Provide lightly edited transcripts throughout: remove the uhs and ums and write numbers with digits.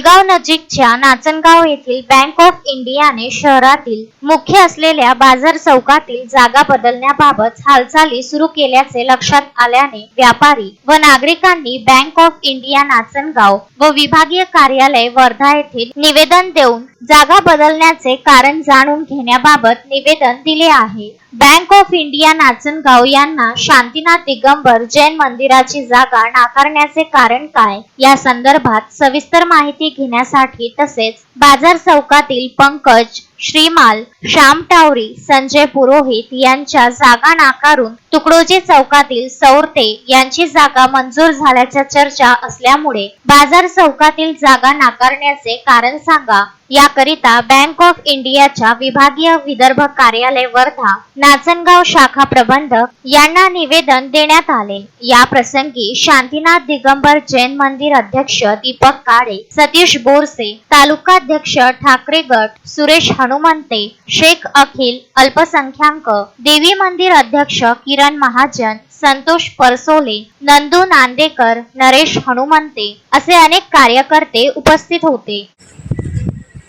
पुलगाव नजीकच्या नाचनगाव येथील bank of इंडियाने शहरातील मुख्य असलेल्या बाजार चौकातील जागा बदलण्याबाबत हालचाली सुरू केल्याचे लक्षात आल्याने व्यापारी व नागरिकांनी बँक ऑफ इंडिया नाचनगाव व विभागीय कार्यालय वर्धा येथे निवेदन देऊन जागा बदलण्याचे कारण जाणून घेण्याबाबत निवेदन दिले आहे। बँक ऑफ इंडिया नाचनगाव यांना शांतीनाथ दिगंबर जैन मंदिराची जागा नाकारण्याचे कारण काय या संदर्भात सविस्तर माहिती घेण्यासाठी तसेच बाजार चौकातील पंकज श्रीमाल, श्याम टावरी, संजय पुरोहित यांच्या जागा नाकारून तुकडोजी चौकातील सौरते यांची जागा मंजूर झाल्याच्या चर्चा असल्यामुळे बाजार चौकातील जागा नाकारण्याचे कारण सांगा याकरिता बँक ऑफ इंडियाच्या विभागीय विदर्भ कार्यालय वर्धा नाचनगाव शाखा प्रबंधक यांना निवेदन देण्यात आले। या प्रसंगी शांतीनाथ दिगंबर जैन मंदिर अध्यक्ष दीपक काळे, सतीश बोरसे, तालुकाध्यक्ष ठाकरे गट सुरेश हनुमंते, शेख अखिल अल्पसंख्याक, देवी मंदिर अध्यक्ष किरण महाजन, संतोष परसोले, नंदू नांदेकर, नरेश हनुमंते असे अनेक कार्यकर्ते उपस्थित होते।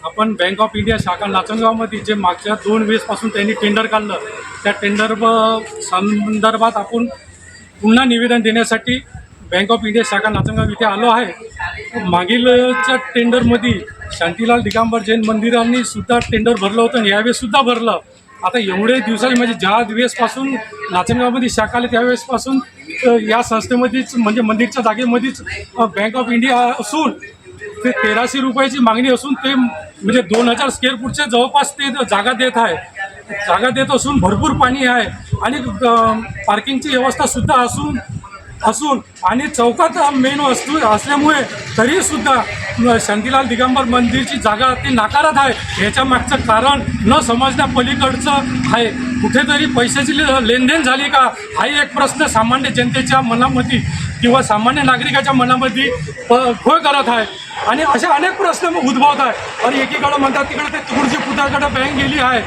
आपण बँक ऑफ इंडिया शाखा नाचनगावमध्ये जे मागच्या 2 वेळेस पासून त्यांनी टेंडर काढलं त्या टेंडर संदर्भात आपण पुन्हा निवेदन देण्यासाठी बँक ऑफ इंडिया शाखा नाचनगाव इथे आलो आहे। मागीलच्या टेंडरमध्ये शांतीलाल दिगंबर जैन मंदिरांनी सुद्धा टेंडर भरलं होतं आणि यावेळेस सुद्धा भरलं। आता एवढे दिवसांनी म्हणजे ज्या वेळेसपासून नाचनगावमध्ये शाखा आली त्यावेळेसपासून या संस्थेमध्येच म्हणजे मंदिरच्या जागेमध्येच बँक ऑफ इंडिया असून ते 1300 रुपयाची मागणी असून ते म्हणजे 2000 स्क्वेअर फूटचे जवळपास ते जागा देत असून भरपूर पाणी आहे आणि पार्किंगची व्यवस्था सुद्धा असून आणि चौकात मेन वस्तू असल्यामुळे तरी सुद्धा शांतीलाल दिगंबर मंदिरची जागा ते नाकारत आहे। याच्या मागचं कारण न समजण्या पलीकडचं आहे। कुठेतरी पैशाची लेनदेन झाली का हाही एक प्रश्न सामान्य जनतेच्या मनामध्ये किंवा सामान्य नागरिकाच्या मनामध्ये खोय करत आहे आणि असे अनेक प्रश्न उद्भवत आहे। आणि एकीकडे म्हणतात तिकडे ते तुकडोजी पुतळ्याकडे बँक गेली आहे,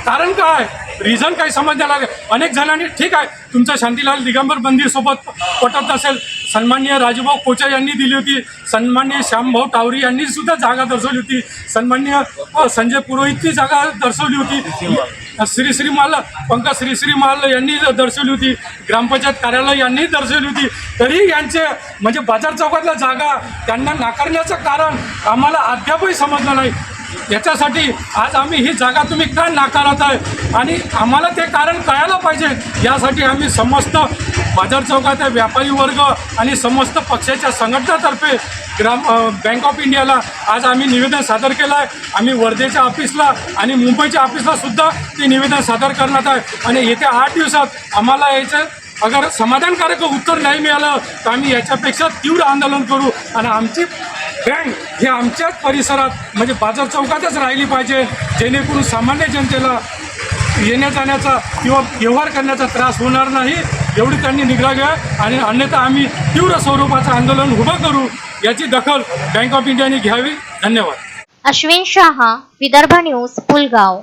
कारण काय, रिझन काही समजण्याला अनेक जणांनी ठीक आहे तुमचं शांतीलाल दिगंबर मंदिरसोबत पटत असेल, सन्माननीय राजूभाऊ कोचा यांनी दिली होती, सन्माननीय श्यामभाऊ टावरी यांनी सुद्धा जागा दर्शवली होती, सन्माननीय संजय पुरोहितची जागा दर्शवली होती, श्रीमाल पंकज श्रीमाल यांनी दर्शवली होती, ग्रामपंचायत कार्यालय यांनी दर्शवली होती, तरी यांचे म्हणजे बाजार चौकातल्या जागा त्यांना नाकारण्याचं कारण आम्हाला अद्यापही समजलं नाही। याच्यासाठी आज आम्ही ही जागा तुम्ही का नाकारत आहे आणि आम्हाला ते कारण कळायला पाहिजे। यासाठी आम्ही समस्त बाजार चौकातील व्यापारी वर्ग आणि समस्त पक्षाच्या संघटनातर्फे बँक ऑफ इंडियाला आज आम्ही निवेदन सादर केलं आहे। आम्ही वर्धेच्या ऑफिसला आणि मुंबईच्या ऑफिसला सुद्धा ते निवेदन सादर करण्यात आहे आणि येत्या 8 दिवसात आम्हाला याचं अगर समाधानकारक उत्तर नाही मिळालं तर आम्ही याच्यापेक्षा तीव्र आंदोलन करू आणि आमची बँक ही आमच्याच परिसरात म्हणजे बाजार चौकातच राहिली पाहिजे, जेणेकरून सामान्य जनतेला येण्या जाण्याचा किंवा व्यवहार करण्याचा त्रास होणार नाही एवढी त्यांनी निग्रह घ्या आणि अन्यथा आम्ही तीव्र स्वरूपाचं आंदोलन उभं करू, याची दखल बँक ऑफ इंडियाने घ्यावी। धन्यवाद। अश्विन शाह, विदर्भ न्यूज, पुलगाव।